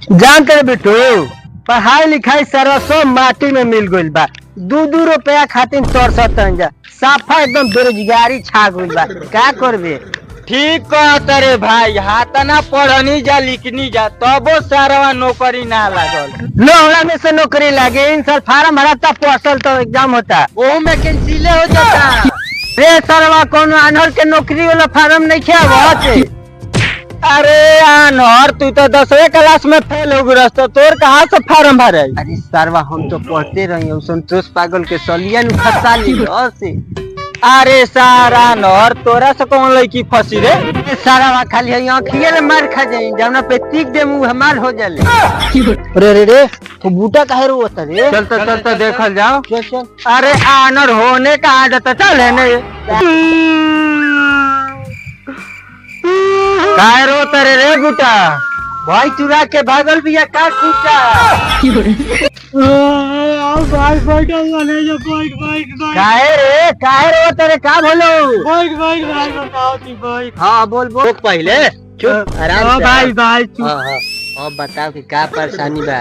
जान करे बेटू पढ़ाई लिखाई सारा सब माटी में मिल गइल बा। 2-2 रुपया खातिर तरसतन जा साफा एकदम बेरोजगारी छा गइल बा। क्या करबे? ठीक कहत रे भाई, हाथना पढ़नी जा लिखनी जा तबो सारा नौकरी ना लागल। लोहड़ा में से नौकरी लागे इन साल फार्म भराता पर्सल तो एग्जाम होता वो में कैंसिले हो जाता। रे सरवा कोनो अनहर के नौकरी वाला फार्म नहीं खेबत। अरे अनहर तू तो 10वीं क्लास में फेल हो गरस तो तोर कहाँ से फार्म भरे? अरे सरवा हम तो पढ़ते रही संतोष पागल के सलिया नु फसा ली से। अरे सारा नहर तोरा से कौन लड़की फंसी रे? सारा खाली है आँखिए में मार खा जाए जमुना पे तीक दे मुंह हमार हो जाले। रे रे रे तो बूटा काहे रोता रे? चलता देखल जाओ। चल। अरे आनर होने का आदत चल है ने काहे रोता रे बूटा? भाई चुरा के भागल बिया का कूटा। काहे रोता रे का भलो? हाँ बोल पहले चुप आराम से। भाई चुप। अब बताओ कि क्या परेशानी बा?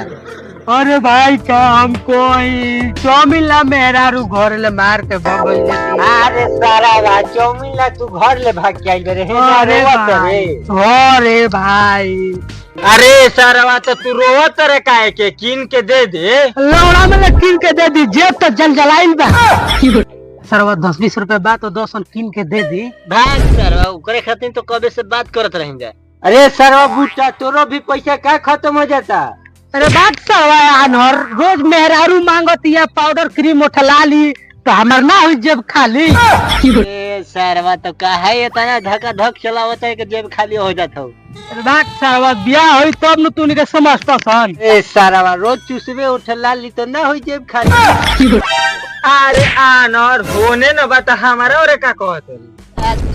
अरे भाई का हमको चौमिन ला मेहरारू घर ले मार के भगल। अरे सारा भाई चौमिन ला तू घर ले भाग के आई रे। अरे भाई अरे सारा तो तू रोवत रे काहे के कीन के दे दे। लौड़ा में कीन के दे दी जेब तो जल जलाइन बा। सरवा 10-20 रुपए बात तो 200 कीन के दे दी। भाई सरवा ओकरे खातिर तो कबे से बात करत रहेंगे। अरे सरवा बूटा तोरो भी पैसा का खत्म हो जाता। अरे बात सरवा अनहर रोज मेहरारू मांगती है पाउडर क्रीम उठला ली तो हमार ना हुई जेब खाली। सरवा तो काहे इतना धक्का धक चलावत है कि जेब खाली हो जाता हो। अरे बात सरवा ब्याह होई तब न तूने के समझता सन। ए सरवा रोज चुसबे उठला ली तो ना हुई जेब खाली। अरे आनर होने न बता हमारा और का कहत?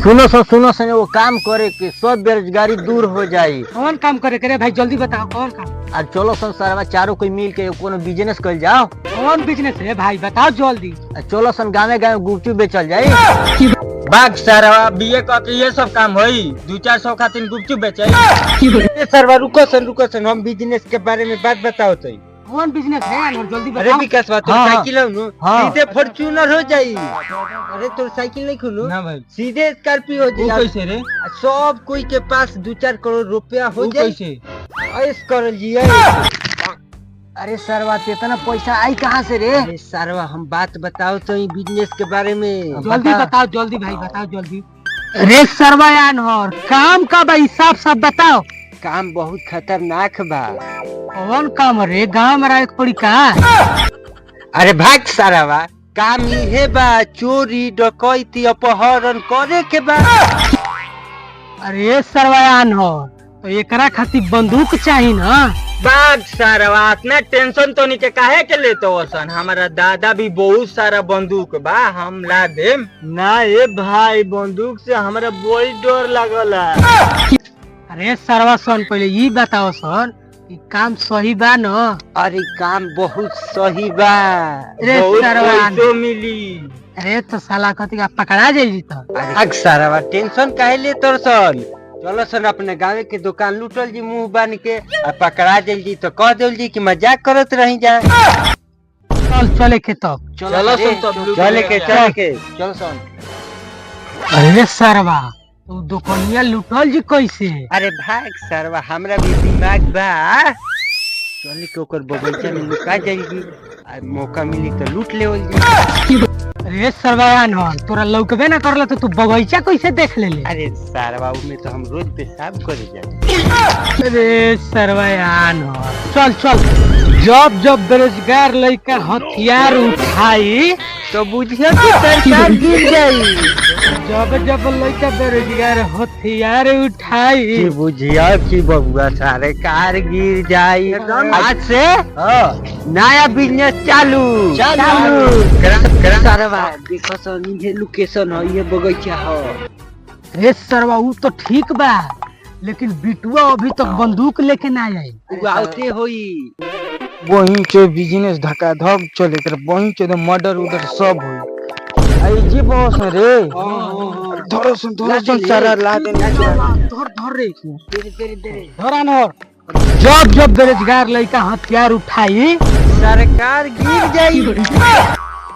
सुनो सन वो काम करे के सब बेरोजगारी दूर हो जाई। कौन काम करे करे भाई जल्दी बताओ कौन काम? आज चलो सन सारा चारों कोई मिल के कोनो बिजनेस कर जाओ। कौन बिजनेस है भाई बताओ जल्दी। चलो सन गाँव गुपचुप बेचल जाए। बाग सारा बीए का ये सब काम होई 200-400 खातिर गुपचुप बेचे। सरवा रुको सन हम बिजनेस के बारे में बात बताओ तो। कौन बिजनेस है जल्दी बताओ। अरे विकास बात साइकिल सीधे फॉर्च्यूनर हो जाई। अरे तो साइकिल नहीं खुलू ना भाई सीधे स्कॉर्पियो हो जाई। कैसे रे? सब कोई के पास 2-4 करोड़ रुपया हो जाए। कैसे ऐस कर लिए। अरे सरवा इतना पैसा आई कहाँ से रे? अरे सरवा हम बात बताओ तो बिजनेस के बारे में जल्दी बताओ जल्दी भाई बताओ जल्दी। अरे सरवा यार काम का भाई हिसाब सब बताओ। काम बहुत खतरनाक बा। कौन काम रे? गाँव में रह पड़ी का? अरे भाग सारा काम ये बा चोरी डकैती अपहरण करे के बा। अरे सरवायान हो तो एकरा खातिर बंदूक चाहिए ना। बाग सारा इतना टेंशन तो नहीं के काहे के लेते हो सन? हमारा दादा भी बहुत सारा बंदूक बा हम ला देम ना। ये भाई बंदूक से हमारा बड़ी डर लगला। अरे सरवा सन पहले ये बताओ सन कि काम सही बा न? अरे काम बहुत सही बा। बहुत मिली। अरे तो साला कथी का पकड़ा जाई तो सारा टेंशन काहे ले तोर सन? चलो सन अपने गाँव के दुकान लूटल जी मुंह बन के पकड़ा जाई तो कह देल जी कि मजाक करत रही जा। चले के तब चलो सन तब चले के चलो सन। अरे सरवा तो दुकानिया लूटल जी कैसे? अरे भाग सरवा हमरा भी दिमाग बा। चले के ओकर बगीचा में लुका जाएगी मौका मिली तो लूट लेवल जी। अरे सरवायान हो तोरा लौकबे ना करला तो तू बगीचा कैसे देख ले? अरे सरवा में तो हम रोज पेशाब करे जाए। अरे सरवायान हो चल जब बेरोजगार लड़का हथियार उठाई तो बुझिया कि सरकार गिर जाई। जब लड़का बेरोजगार हथियार उठाई बुझिया कि बबुआ सारे कार गिर जाई। आज से नया बिजनेस चालू। सरवा देखो सन ये लोकेशन है ये बगीचा है। रे सरवा वो तो ठीक बा लेकिन बिटुआ अभी तक बंदूक लेके ना आई। आते होई वहीं के बिजनेस धक्का धक चले कर वहीं के तो मर्डर उधर सब हुई। आई जी बॉस रे धरो सुन सारा ला दे। धर रे धर अनहर जब जब बेरोजगार लड़का हथियार उठाई सरकार गिर जाई।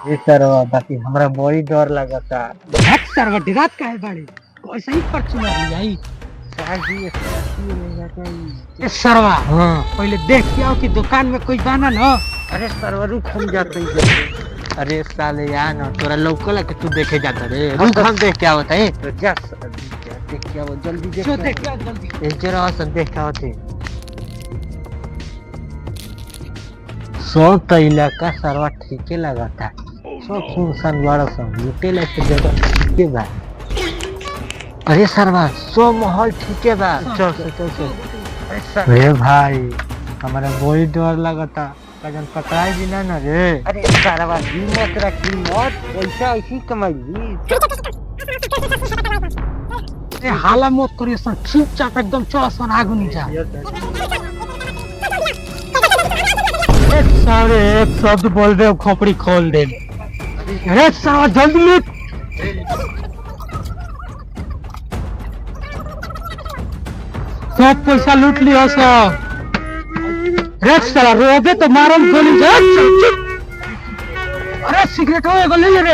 ये सरवा बाकी हमरा बड़ी डर लगता। हट सरवा डरात काहे बाड़ी? ऐसा ही फॉर्च्यूनर ले आई। ए सरवा पहले देख के आओ कि दुकान में कोई बाना ना। अरे सरवा रुक हम जाते हैं। अरे साले यार ना तोरा लोकल के तू देखे जाता रे। रुक हम देख के आवत है। तो जा देख के आओ जल्दी देख के आओ जल्दी। ए जरा सब देख के आवत है। सब तो इलाका सरवा ठीके लगाता। सब सुनसान बड़ा सब लुटे लायक जगह ठीके बा। अरे सरवा सो माहौल ठीके बा। चल चल। अरे भाई हमारा बड़ी डर लगता कजन पकड़ाई भी ना रे। अरे सरवा हिम्मत रखी मत पैसा ऐसी कमाई। अरे हाला मत करियो सन चुपचाप एकदम चल सन आगू नहीं जा। सारे एक शब्द बोल दे खोपड़ी खोल दे। अरे साला जल्दी ले। सब पैसा लूट लिया सब। अरे साला रोबे तो मारम गोली जा। अरे सिगरेट हो एगो ले रे।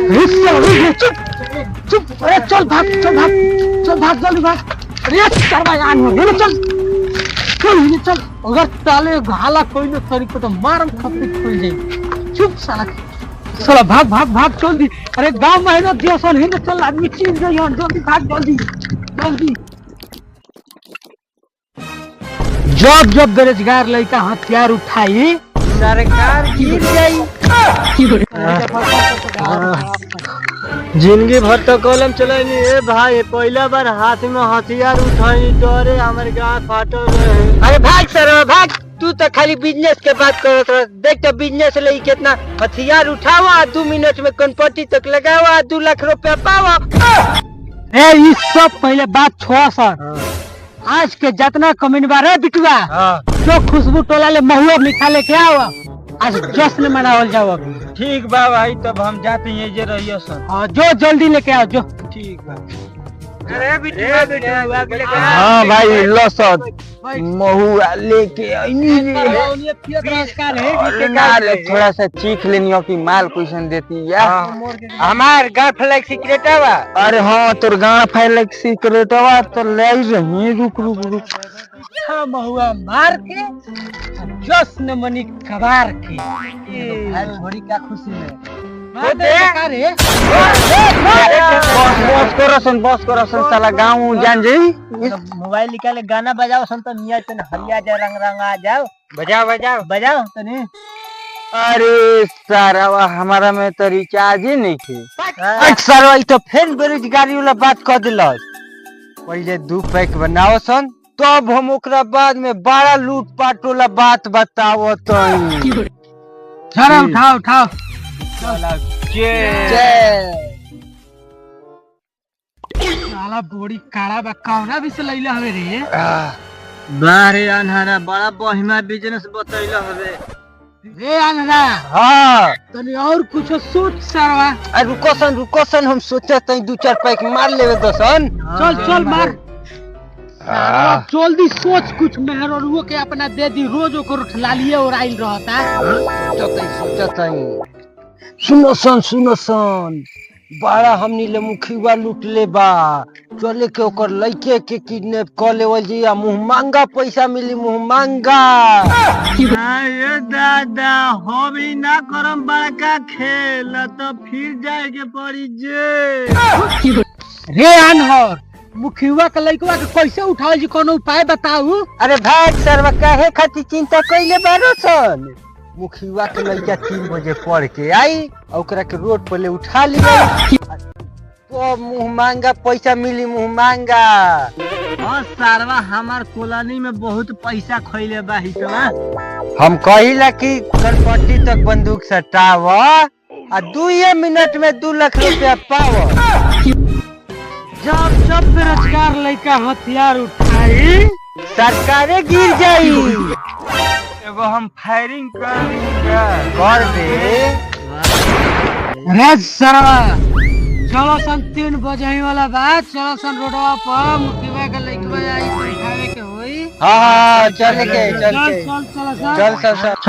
अरे साला चुप चुप। अरे चल भाग जल्दी भाग। अरे सरवा यार हो चल चल। अगर ताले घाला कोई न तरीको तो मारम खपड़ी खुल जाई। चुप साला भाग जल्दी। अरे गांव मेहनत दियो सन हिंद चल आदमी चीज गई हन जल्दी भाग जल्दी। जब बेरोजगार लड़का हथियार उठाई सरकार गिर जाई। जिंदगी भर तो कलम चलानी है भाई। पहला बार हाथ में हथियार उठाई डरे हमारे गाँव फाटल रहे। अरे भाग सर भाग। तू तो खाली बिजनेस के बात करत रह। देख तो बिजनेस लई कितना हथियार उठावा 2 मिनट में कंपनी तक लगावा 2 लाख रुपया पावा। ए ये सब पहले बात छोड़ सर। आज के जितना कमीनवा रे बिटुआ जो खुशबू टोला ले महुआ निकाले के आओ। आज जश्न मनावल जाओ। ठीक बा भाई तब हम जाते हैं जे रहियो सर। हां जो जल्दी लेके आओ जो। ठीक बा। अरे बिटुआ हां भाई लो सर महुआ लेके आईनी रे। थोड़ा सा चीख लेनी हो कि माल क्वेश्चन देती है। हमार गांव फ्लैग सीक्रेट आवा। अरे हां तोर गांव फ्लैग सीक्रेट आवा तो ले रही। रुक हाँ महुआ मार के जश्न मनी कबार के। थोड़ी क्या खुशी है। बस करो साला गाँव जान जाई। मोबाइल निकाले गाना बजाओ सन तो निया तन हरिया जा रंग आ जाओ। बजाओ तने। अरे सारा हमारा में तो रिचार्ज ही नहीं थे। सारा तो फिर बेरोजगारी वाला बात कर दिलस। पहले 2 पैक बनाओ सन तब हम ओकरा बाद में बड़ा लूटपाट वाला बात बताओ। तो उठाओ साला बोड़ी काड़ा बा कौना भी से लैला हवे रे। बारे अनहरा बड़ा बहिमा बिजनेस बतैला हवे रे अनहरा। हां तनी और कुछ सोच सरवा। अरे रुको सन हम सोचत हई 2-4 पैक मार लेवे दसन। चल मार। जल्दी सोच कुछ मेहररुओ के अपना दे दी रोज ओकर खलालिए और आइल रहता। सोचत हई सुनो सन बड़ा हमनी ले मुखिया लूट ले बा। चले के ओकर लइके के किडनैप कर लेवल जी। मुंह मांगा पैसा मिली मुंह मांगा। ये दादा हम ही ना करम बड़का खेल तो फिर जाए के पड़ी जे। रे अनहर मुखिया के लइकवा के कैसे उठाओ जी कोनो उपाय बताऊ। अरे भाई सरवा काहे खातिर चिंता कइले बारो सन। मुखिया के लड़का 3 बजे पढ़ के आई ओकरा के रोड पर ले उठा लिया तो मुंह मांगा पैसा मिली मुंह मांगा। और सारवा हमार कॉलोनी में बहुत पैसा खइले बा हितवा। हम कहिला कि गणपति तक बंदूक सटाव आ 2 मिनट में 2 लाख रुपया पाव। जब बेरोजगार लड़का हथियार उठाई सरकारे गिर जाई। एगो हम फायरिंग कर दे। रे सरवा चलो सन 3 बजे वाला बात। चलो सन रोडवा पर मुखिया के लइकवा आई तो उठावे के होई। हाँ चल के चल।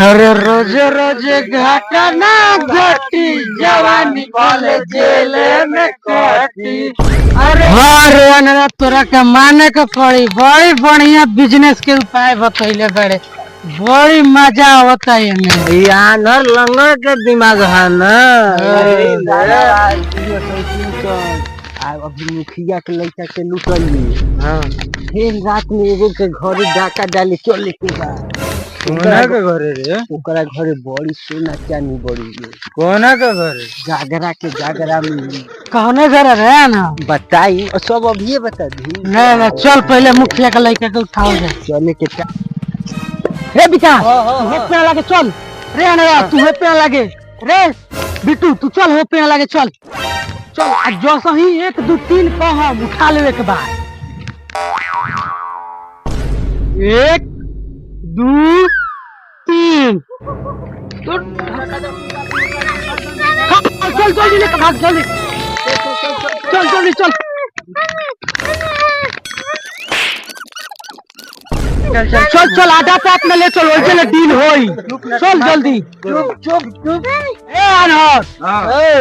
अरे रोजे रोजे घटना घटी जवानी बोले जेल में कटी। अरे अनरा तोरा के माने के पड़ी। बड़ी बढ़िया बिजनेस के उपाय बतैले बड़े। बड़ी मजा आवता है इनमें। यानर लंगर के दिमाग है ना। अभी मुखिया के लड़का के लुटली। हाँ फिर रात में एगो के घरे डाका डाली चले के बा। कोना के घरे रे? ओकरा घरे बड़ी सोना चांदी बड़ी। कोना के घरे? जागरा में। कहने घर है ना बताई सब अभी बता दी। नहीं चल पहले मुखिया के लड़का के उठाओ जाए। चले के रे बिटा तू पे लगे चल। रे अनरा तू पे लगे। रे बिट्टू तू चल हो पे लगे चल। चल जो सही 1 2 3 कह उठा लेवे के बाद। 1 2 3 चल जल्दी लेकर भाग जल्दी। चल चल आधा पैक में ले चल वैसे डील होई। चल जल्दी। चुप ए अनहर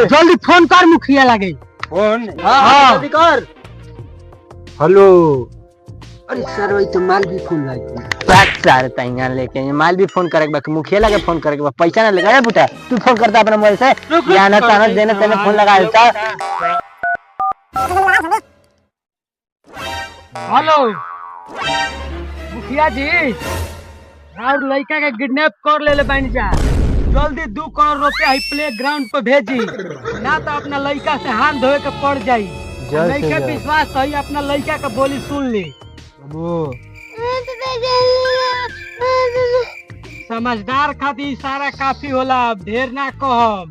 जल्दी फोन कर मुखिया लगे। फोन? हां जल्दी कर। हेलो। अरे सर वही तो माल भी फोन लगी। पैक सारे तैया लेके ये माल भी फोन करे के बा मुखिया लगे फोन करे के बा। पैसा ना लगा बेटा तू फोन करता अपने मोबाइल से। याना ताना देने तेने फोन लगा देता। हेलो मुखिया जी और लड़का के किडनैप कर ले बन जा। जल्दी 2 करोड़ रुपया प्ले ग्राउंड पे भेजी ना तो अपना लड़का से हाथ धोए के पड़ जाई। लड़का विश्वास तो अपना लड़का का बोली सुन ली। समझदार खातिर इशारा काफी होला। ढेर ना कहब।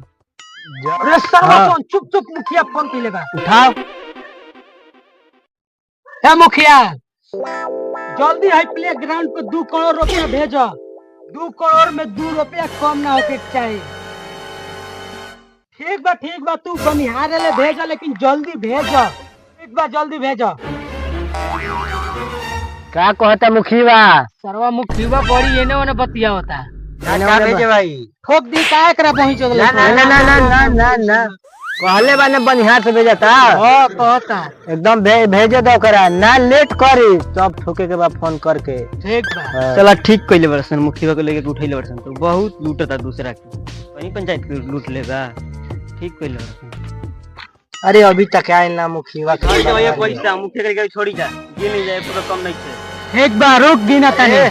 चुप मुखिया फोन पे लेगा उठाओ। है मुखिया जल्दी है प्ले ग्राउंड पे 2 करोड़ रुपया भेजो। 2 करोड़ में 2 रुपया कम ना होके चाहिए। ठीक बा तू बनिहार ले भेजो लेकिन जल्दी भेजो। ठीक बा जल्दी भेजो। क्या कहता मुखिया? सरवा मुखिया बड़ी एने ओने बतिया होता। क्या भेजे भाई? ठोक दी काहे करा पहुंच गले। ना कहले बाने बनिहार से भेजा था। हां कहता एकदम भेजे दो करा ना लेट करी सब ठोके के बाद फोन करके। ठीक बा चला ठीक कइले बरसन मुखिया को लेके उठैले बरसन तो बहुत लूटता दूसरा के वही पंचायत के लूट लेगा। ठीक कइले बरसन। अरे अभी तक आए ना मुखिया के भैया पैसा मुखिया के छोड़ी जा ये नहीं जाए पूरा कम नहीं छे। एक बार रुक गिना तने।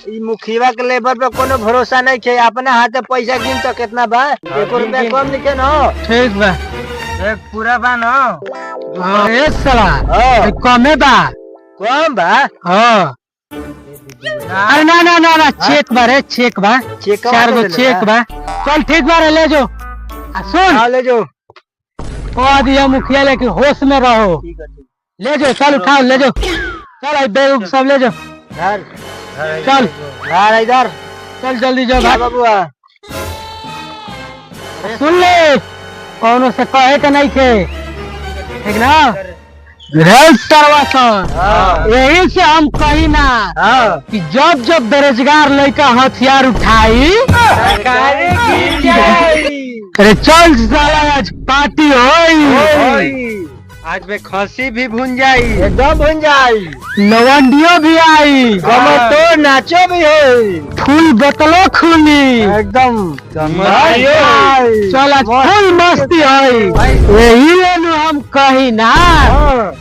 ई मुखिया के लेबर पे कोनो भरोसा नहीं छे। अपना हाथे पैसा गिन तो कितना बा 1 रुपया कम नहीं के न। ठीक बा एक पूरा बा न। अरे साला कमे बा। कम बा? हां अरे ना चेक बा रे चेक बा। 4 गो चेक बा। चल ठीक बा रे ले जो। सुन ले जो कह दिया मुखिया लेके होश में रहो। ले जो चल उठाओ ले जो। चल आई बैग सब ले जो। चल इधर चल जल्दी जा बाबूआ। सुन ले कौनो से कहे के नहीं थे ठीक ना। यही से हम कही ना कि जब बेरोजगार लड़का हथियार उठाई अरे चल साला आज पार्टी होई। आज में खसी भी भून जाई। एकदम भून जाई। लवंडियो भी आई। तो नाचो भी हो। फूल बोतलो खुली एकदम चल आज फुल मस्ती होई। यही लेनु हम कही ना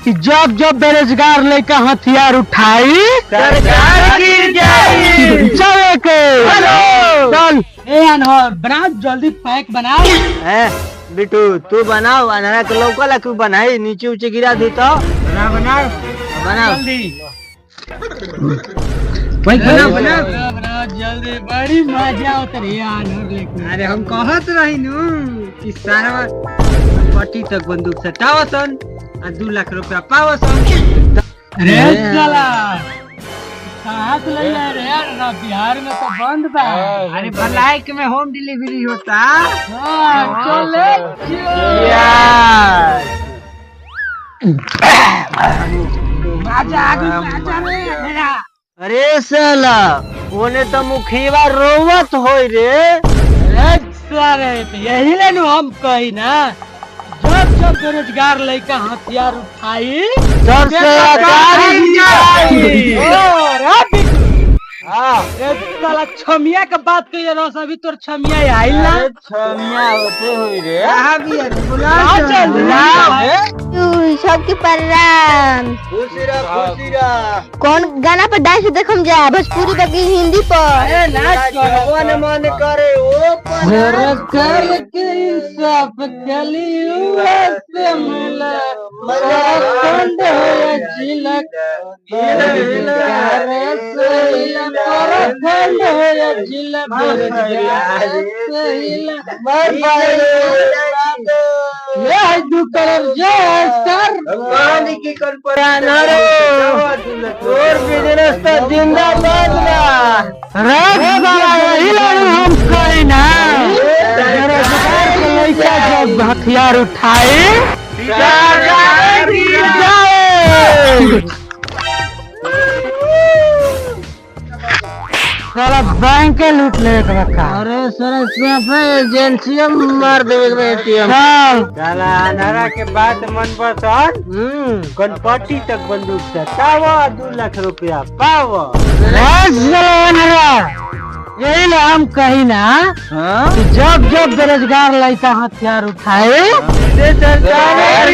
कि जब बेरोजगार लड़का हथियार उठाई सरकार गिर जाई। चल के चल ए अनहर बना जल्दी पैक बनाओ। बिटू तू बनाओ अनारा के लौका क्यों बनाई नीचे ऊंचे गिरा दी तो बनाओ जल्दी बना जल्दी। बड़ी मजा उतरी अनहर। अरे हम कहत रही नु कि सारा पट्टी तक बंदूक सटावसन आ 2 लाख रुपया पावसन। अरे साला कहाँ से ले रे यार ना बिहार में तो बंद बा। अरे ब्लैक में होम डिलीवरी होता। चल अरे साला ओने तो मुखिया रोवत होई रे। यही ले हम कही ना, जब जब बेरोजगार लड़का हथियार उठाई साला छमिया के बात कही रस, अभी तोर छमिया आइल ना। छमिया होते हुई रे। सबके प्रणाम। खुशी रह। कौन गाना पर डांस देखम जा, भोजपुरी बाकी हिंदी पर? भगवान मन करे ओ कर के इंसाफ कलियुग से मिला, खंड है झिलक खंड है झिलक ये है दू कलर जय सर पानी की कल्पना और बिजनेस तो जिंदाबाद ना। हम कही ना, बेरोजगार के लड़का जब हथियार उठाए सारा बैंक लूट ले रखा। अरे सर एजेंसी मार देवे एटीएम। साला अनारा के बाद मन पसंद गणपति तक बंदूक से पावा 2 लाख रुपया पावा। यही ना हम कही ना, जब जब बेरोजगार लड़का हथियार उठाए सरकार